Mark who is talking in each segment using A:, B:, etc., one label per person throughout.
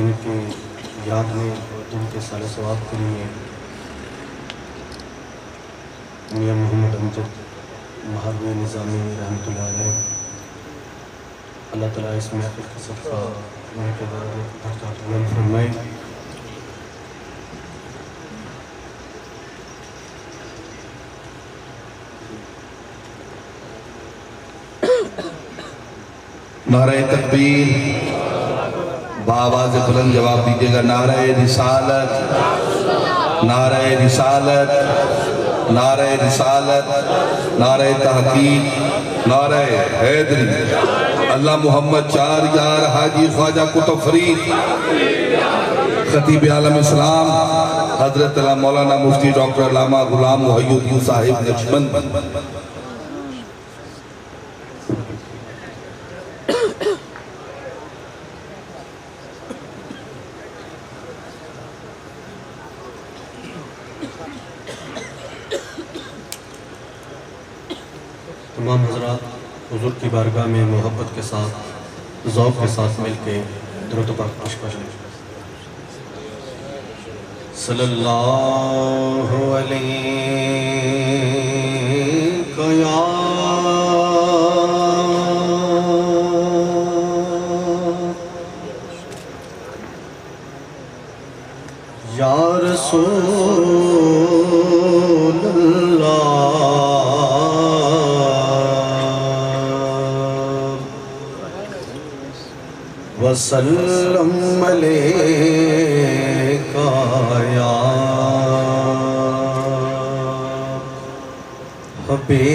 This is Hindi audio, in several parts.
A: जिनके याद में और जिनके साले सवाब के लिए मियां मोहम्मद अमजद महारवी निज़ामी रहमतुल्लाह अलैह, अल्लाह ताला इस महफिल का सदका उनके दर्जात बुलंद फरमाए।
B: नारे तकबीर, बाआवाज़ बुलंद जवाब दीजिएगा। नारे रिसालत, नारे रिसालत, नारे रिसालत, नारे तहकीक, नारे हैदरी। अल्लाह मोहम्मद चार यार हाजी ख्वाजा कुतुब फरीद खतीब आलम इस्लाम हजरत मौलाना मुफ्ती डॉक्टर अल्लामा गुलाम मुहय्यिद्दीन साहिब नक्शबंद।
A: तमाम हज़रात हुज़ूर की बारगाह में मोहब्बत के साथ ज़ौक़ के साथ मिल के दुरूद पाक पेश करें। सल्लल्लाहु अलैहि या रसूलल्लाह वसल्लम अलैका या हबीबल्लाह।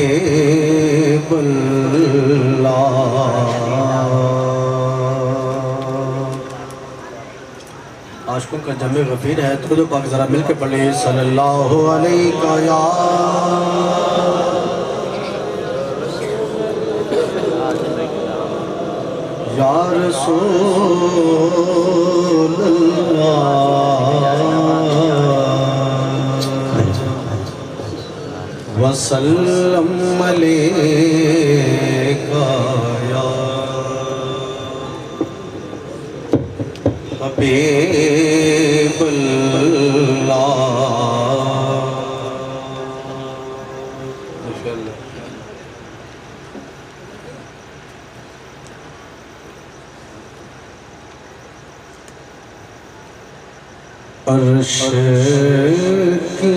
A: आशिकों का जमे गफीर है, दुरूद पाक जरा मिल के पढ़े। सल्लल्लाहु अलैका या रसूलल्लाह वसल्लम अलैका या हबीबल्लाह। अर्श की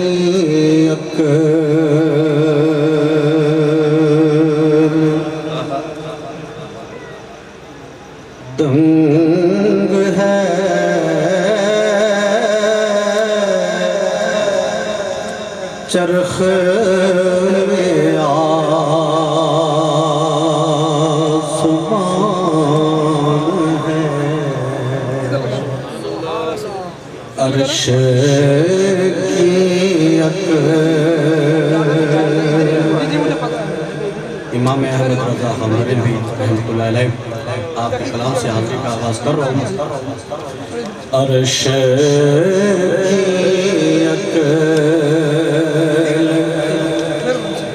A: अकर दंग है, चरख में आसमान है। अर्श की इमाम अहमद रज़ा हमारे भी रहमतुल्लाह अलैह आपके कलाम से हाज़िरी का आगाज़ कर रहा हूँ। अर्श की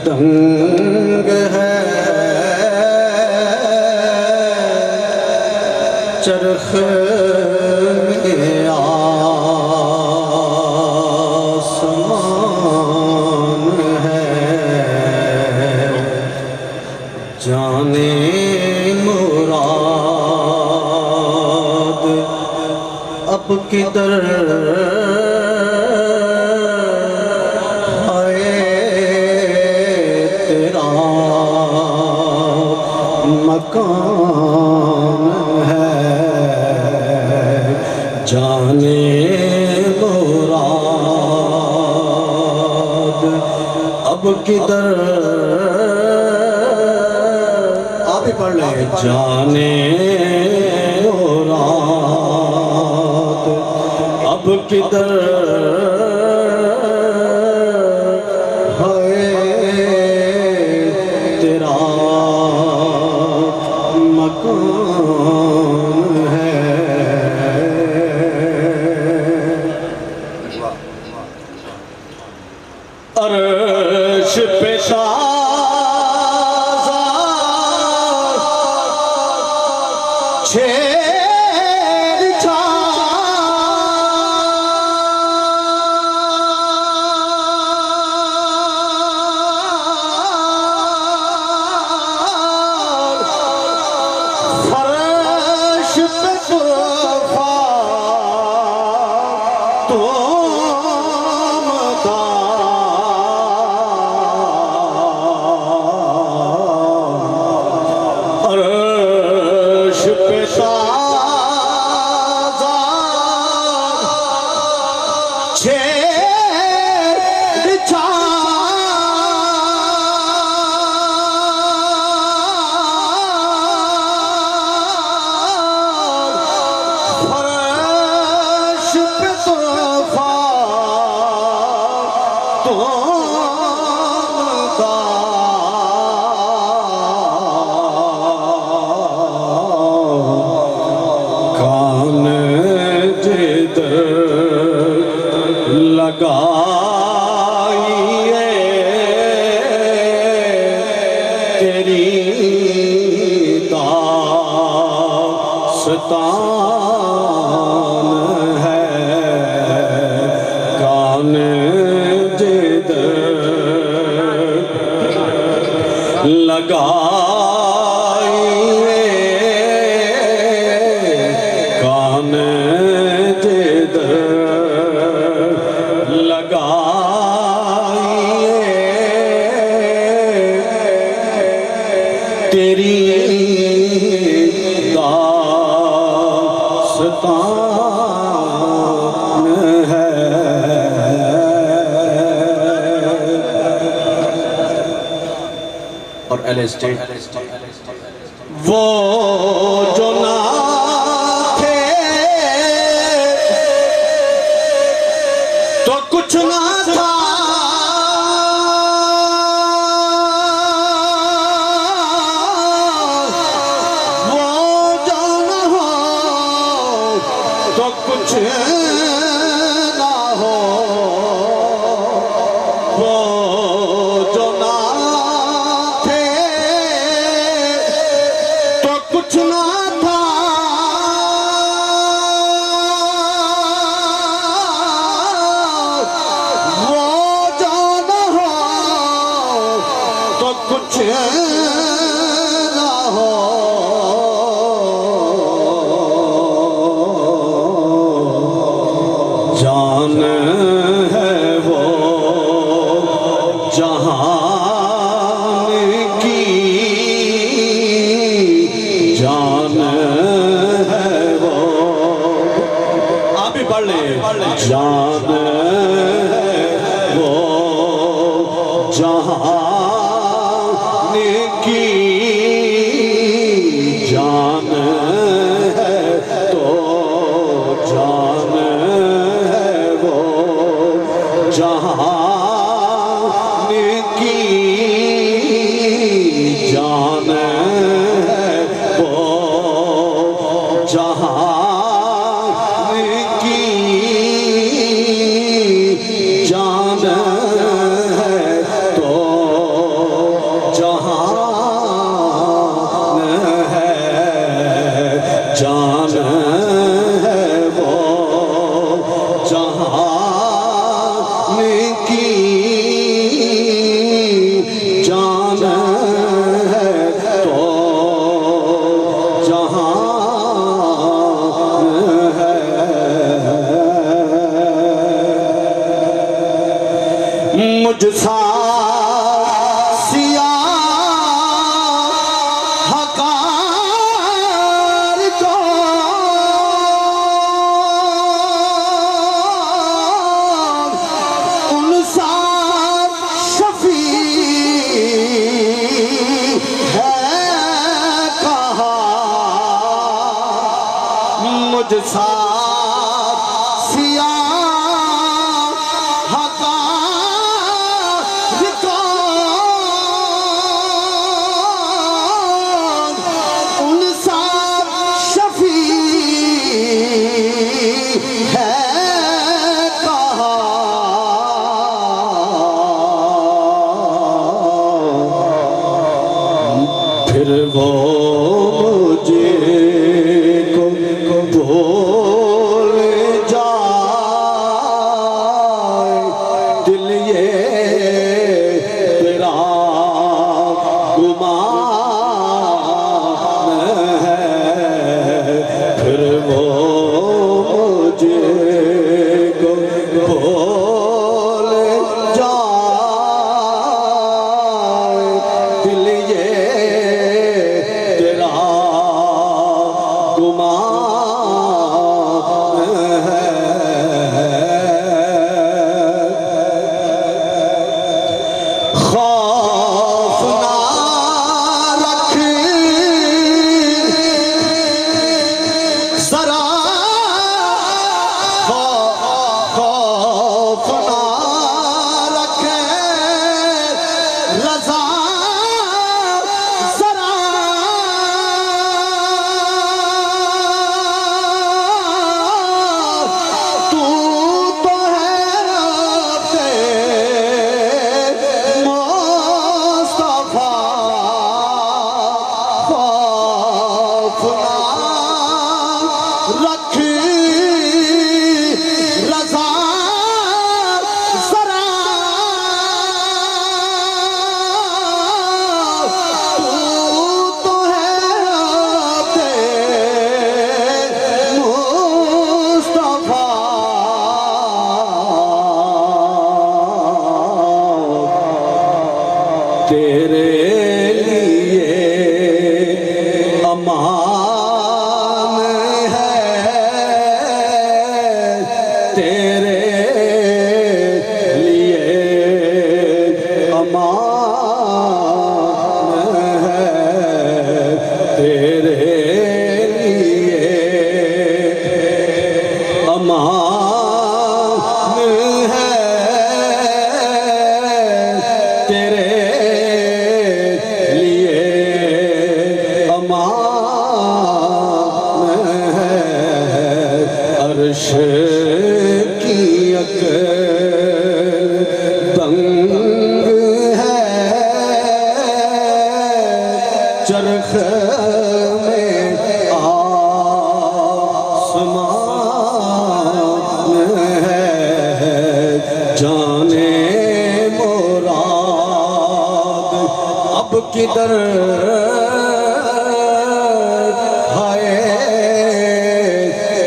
A: दंग है, चरख जाने मुराद अब किधर आए, तेरा मकान है। जाने मुराद अब किधर पढ़ ले। जाने मुराद अब किधर है, तेरा मकान है। अर्श पे छेड़छाड़ कान जिधर लगाइए तेरी दास्तान है। कान जिधर लगाइए कान जिधर लगाइए तेरी दास्तान है। और एलिस्टेट वो जो ना थे तो कुछ ना था, वो जो ना हो तो कुछ ना हो, वो जो ना थे तो कुछ ना था, वो जो ना हो तो कुछ ना हो। जान है वो जहान की, जान है वो, आप भी पढ़ ले, जान है वो जहान की, जान है तो जान है वो जहान की, जान है वो जहान की, जान है तो जहान है, जान है वो जहान की, जान है तो जहान है। मुझसा सिया हकार को उनसा शफी है कहा, मुझसा सिया हकार को उनसा शफी है कहा। फिर वो मुझे को भूल जाए, दिल ये तेरा गुमान है। फिर वो मुझे को भूल जाए, दिल ये तेरा गुमान है। तेरे लिए अमान है, तेरे लिए अमान है, तेरे लिए अमान है, तेरे लिए अमान है। अर्श की अकल दंग है, चरख में आसमान है, जाने मुराद अब किधर है,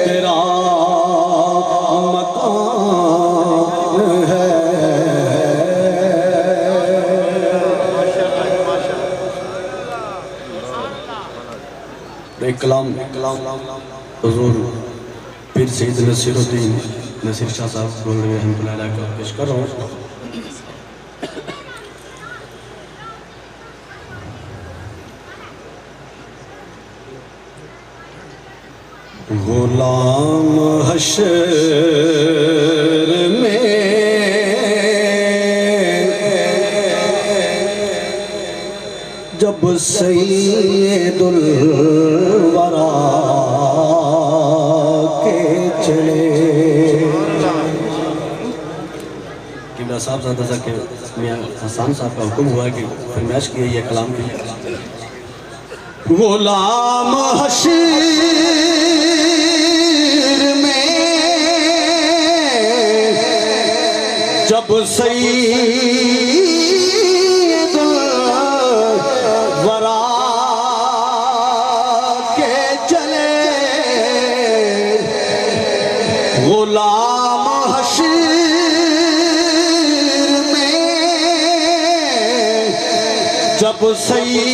A: तेरा मकान है। एक कलाम हुजूर पीर सैयद नसीरुद्दीन नसीर शाह साहब बोल रहे हैं, रहमतुल्लाह का पेश कर रहा हूँ। गुलाम हशर में जब सैयदुल वरा के चले, किमरा साहब ज़्यादा के मियां हसन साहब का हुक्म हुआ कि फरमाइश किए ये कलाम की। गुलाम हशर में जब सैयदुल वरा के चले, गुलाम हशर में जब सैयदुल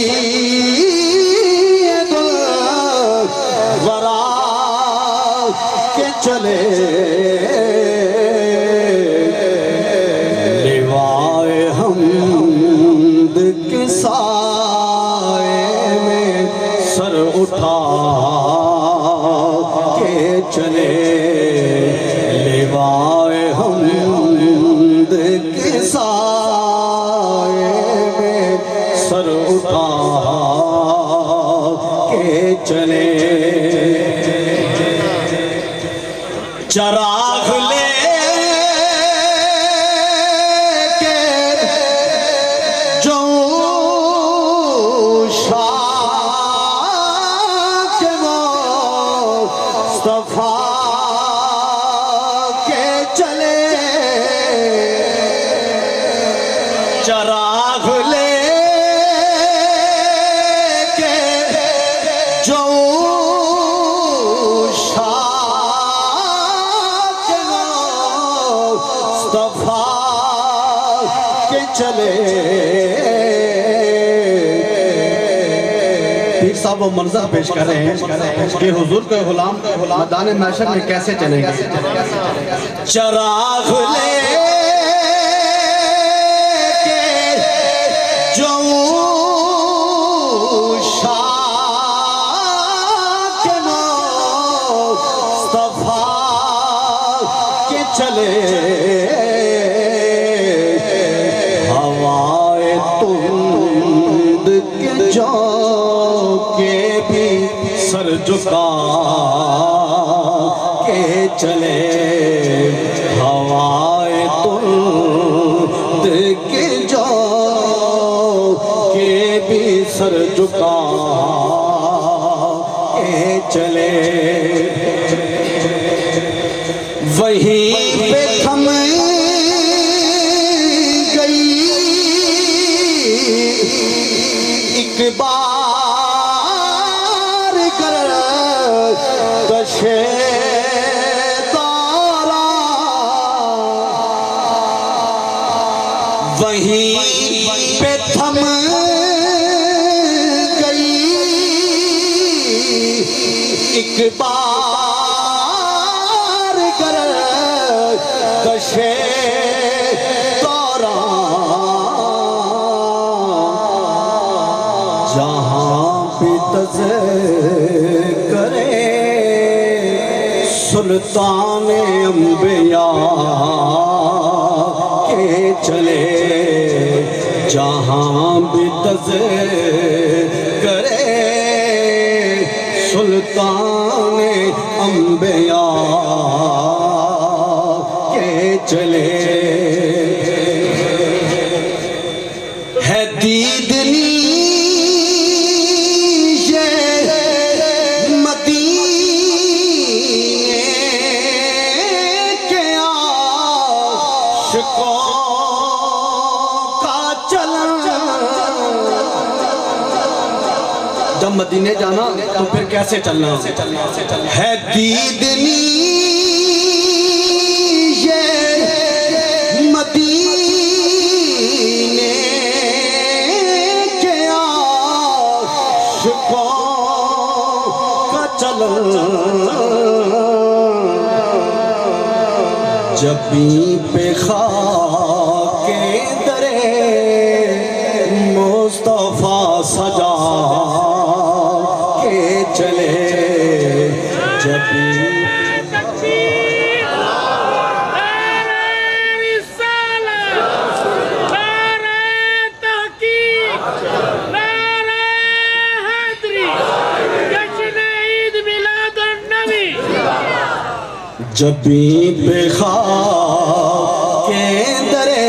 A: वरा के चले, लिवाए हमद के साए में सर उठा के चले, लिवाए हमद के साए में सर उठा के चले। चराग ले के जो शाह के मुस्तफा के चले, चराग ले के जो मुस्तफा के चले। पीर साहब वो मंजर पेश कर रहे हैं कि हुजूर के गुलाम मैदान महशर में कैसे चलेंगे। चराग ले के जो शाह के मुस्तफा के चले, हवाए तुंद के झोंके भी सर झुका के चले, हवाए तुंद के झोंके भी सर झुका के चले। वहीं पे थम गई एक बार गर्दशे तारा,
C: वहीं पे थम गई एक बार कर कशे जहाँ भी तज़े करे सुल्तान अंबिया के चले, जहाँ भी तज़े करे सुल्तान अंबिया के चले। है दीदनी जब मदीने जाना तो फिर कैसे चलना है। दीदनी ये मदीने के आशिकों का चलन, जबी पे खाके दरे मुस्तफा सजा चले, जब जबी पे खाके दरे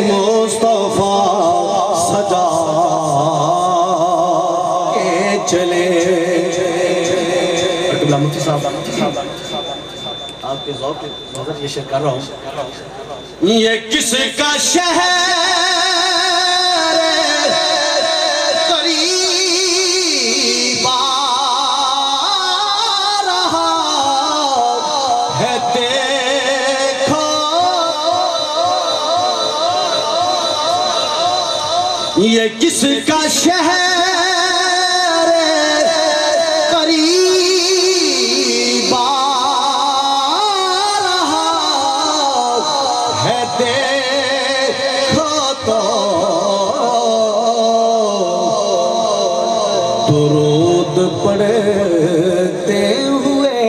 C: मुस्तफा सजा के चले। मुफ्ती साहब आपके ज़ौक़ नज़र ये शेर कर रहा हूँ। ये किसका शहर करीब आ रहा है, देखो ये किसका शहर दुरूद पढ़ते हुए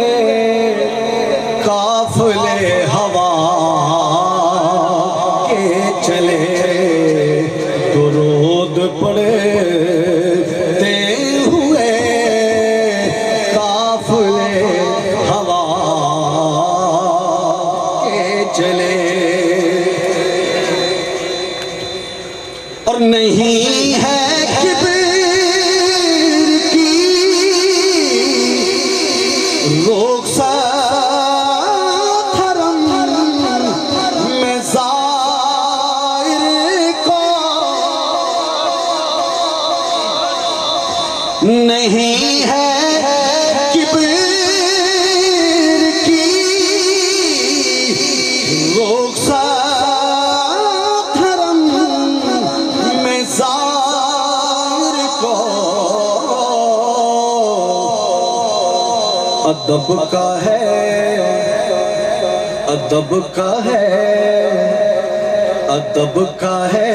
C: काफ़िले हवा के चले, दुरूद पढ़ते हुए काफ़िले हवा के चले। और नहीं है लोग धर्म में ज़ाहिर को नहीं है किब्र की, लोग धर्म में ज़ाहिर को अदब का है, अदब का है, अदब का है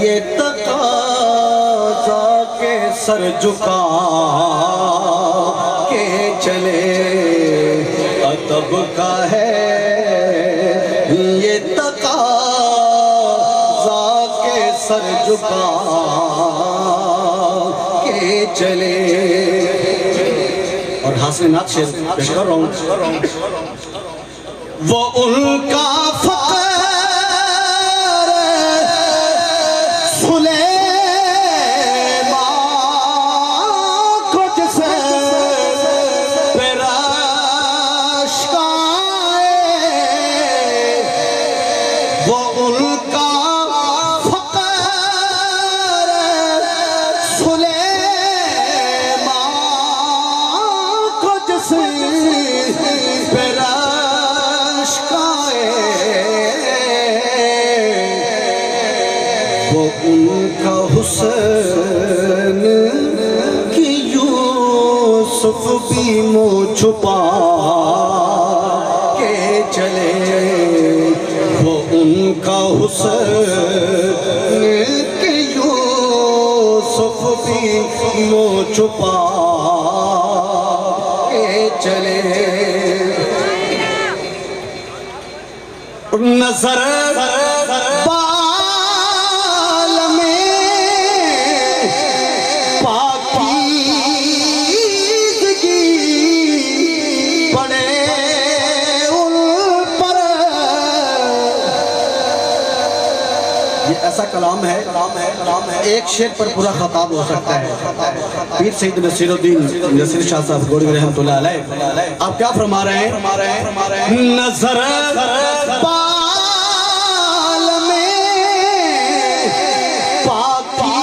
C: ये तकाज़ा के सर झुका के चले। अदब का है ये तकाज़ा के सर झुका के चले। और हासिल नाथ शेर पेश कर रहा हूँ। वो उनका फ़क़्र सुलेमान को जैसे पेराशकाए, वो उनका फ़क़्र सुलेमान को जैसे पेराशकाए भी मुँह छुपा के चले, वो उनका हुस्न के यूसुफ भी मुँह छुपा के चले। नजर बाल में पाकीज़गी पड़े उन पर। ये ऐसा कलाम है, एक शेर पर पूरा खताब हो सकता है। पीर सैयद नसीरुद्दीन नसीर शाह साहब गोड़वी रहमतुल्लाह अलैह, आप क्या फरमा रहे हैं? नजर बाल में पाकीज़गी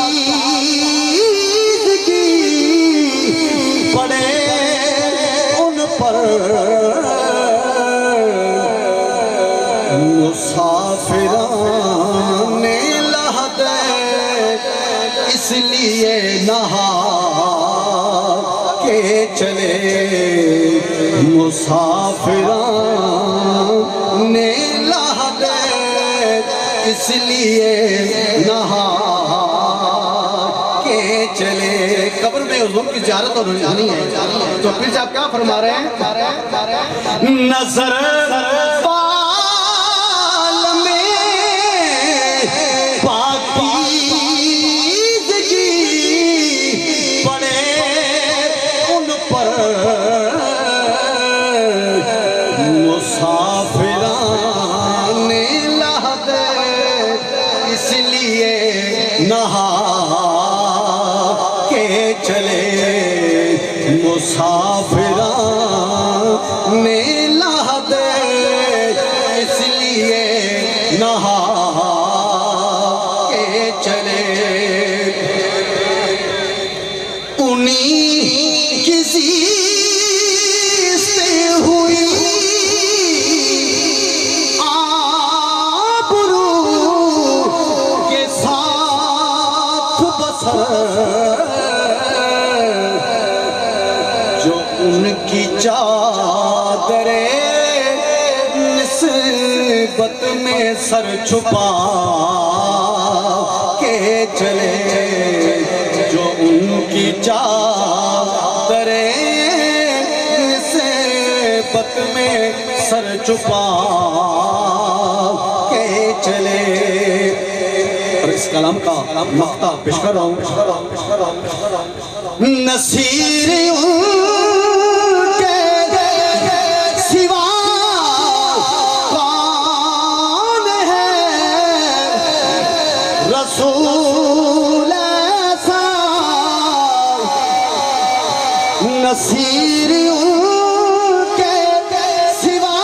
C: पड़े उन पर, मुसाफिराने लहद इसलिए नहा के चले, मुसाफिराने लहद इसलिए नहा के चले। कब्र में हुजूर की ज़ियारत और रुहानी है, तो फिर से आप क्या फरमा रहे हैं? नजर बाल में पाकीज़गी पड़े उन पर, मुसाफिराने लहद इसलिए नहा के चले, मुसाफिराने लहद इसलिए नहा के चले। उन्हीं किसी से हुई आबरू के साथ बसर, जो उनकी चादरे निस्बत में सर छुपा के चले, जो उनकी चादरे निस्बत में सर छुपा के चले। और इस कलाम का मक्ता पेश कर रहा हूँ। नसीर उनके सिवा कौन है, रसूल ऐसा नसीर उनके सिवा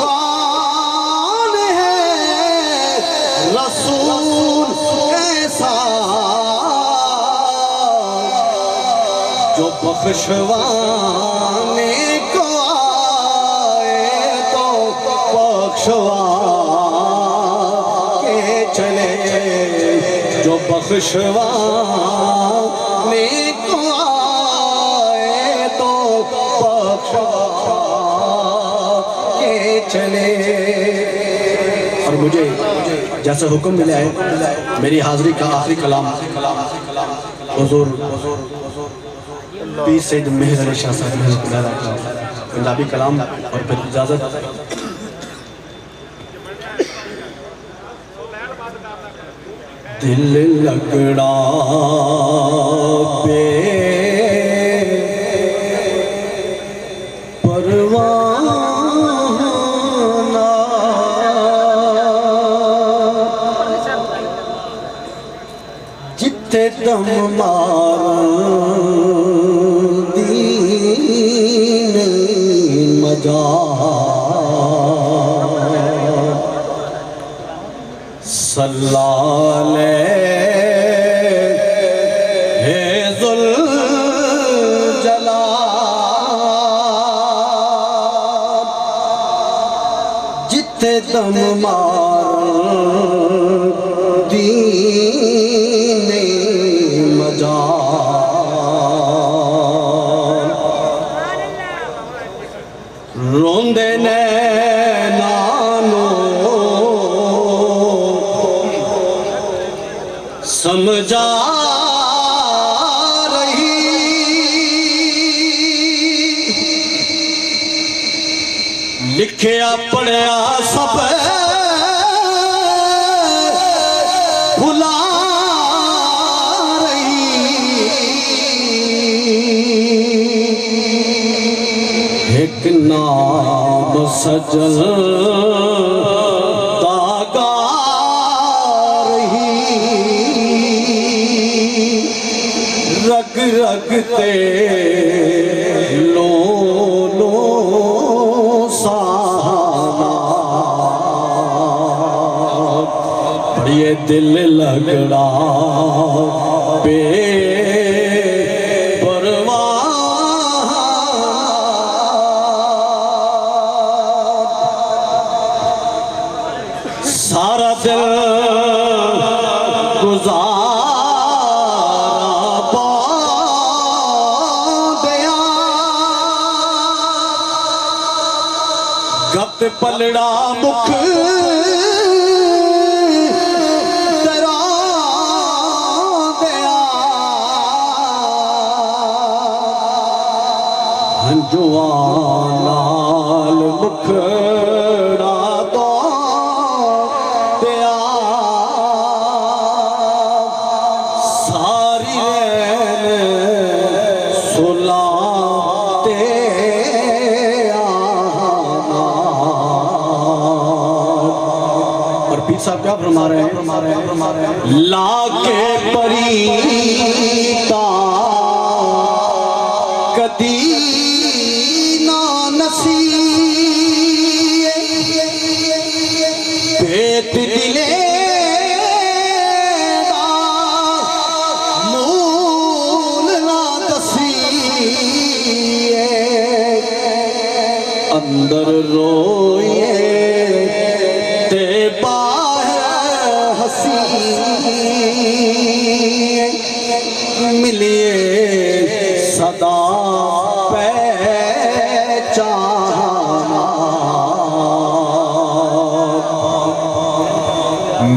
C: कौन है, रसूल ऐसा जो बख्शवाने को आए तो बख्शवा के चले, जो बख्शवाने को आए तो बख्शवा के चले। और मुझे जैसा हुक्म मिला है, मेरी हाजिरी का आखिरी कलाम हुजूर पीर सैयद मेहर अली शाह साहब का पंजाबी कलाम, और फिर इजाज़त। दिल लगड़ा पे परवाना, जिथे दम मार दीन मजा, सल्लाले हे जुल जलाल, जिथे दम मार दीन मजा। लिखिया पढ़िया सब भुला एक नाम सजल दागा रही रग रग ते लो लो साना ये दिल लगड़ा बे सारा दिल गुजारा पाया गप पलड़ा मुख तेरा दया हंजुआ नाल मुखड़ा साहब क्या फरमा रहे हैं लाके परीता कदी ना नसी पेट दिले मूल ना दसी अंदर रोए मिलिए सदा पहचाना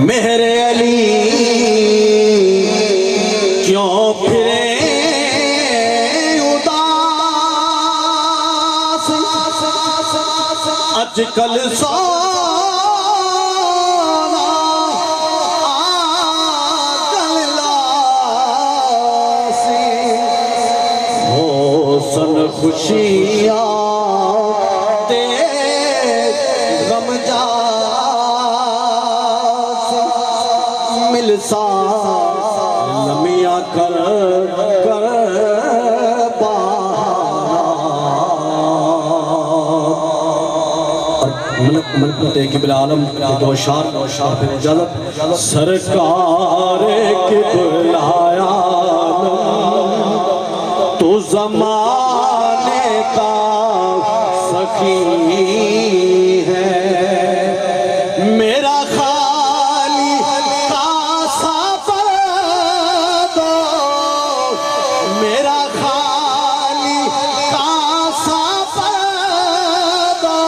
C: मेरे अली क्यों फिरे उदास आजकल खुशियाँ ते गम जा मिल सा लमिया कर कर मनकते किबला आलम दो शार फिर इजाजत सरकार किबलाया तो ज़माने का सखी है मेरा खाली कासा पर दो मेरा खाली कासा पर दो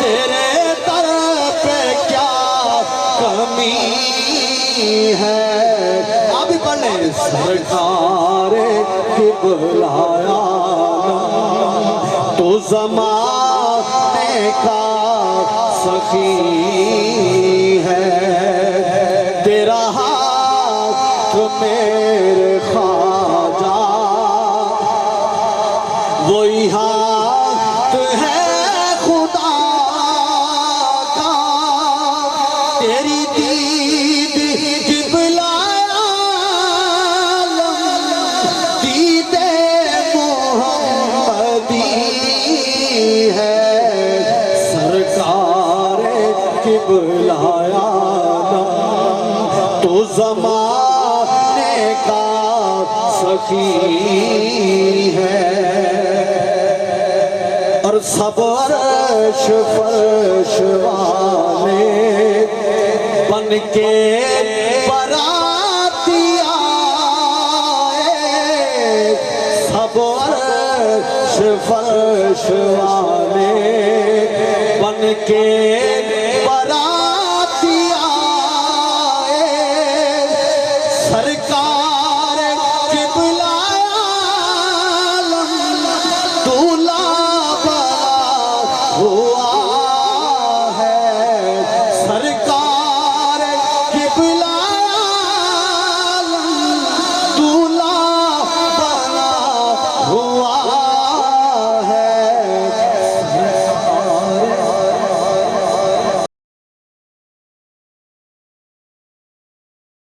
C: तेरे दर पे क्या कमी है आप भी पढ़ लें सरकार बुलाया तो ज़माने का सखी है तेरा हाथ मेरे ख्वाजा वही हाथ है खुदा का तेरी दीद जिबलाया दीदे मोहम्मदी है सरकार किबलाया तो ज़माने का सखी है और सब अर्श फर्श वाले बन के बराती आए सब अर्श फर्श वाले बन के बराती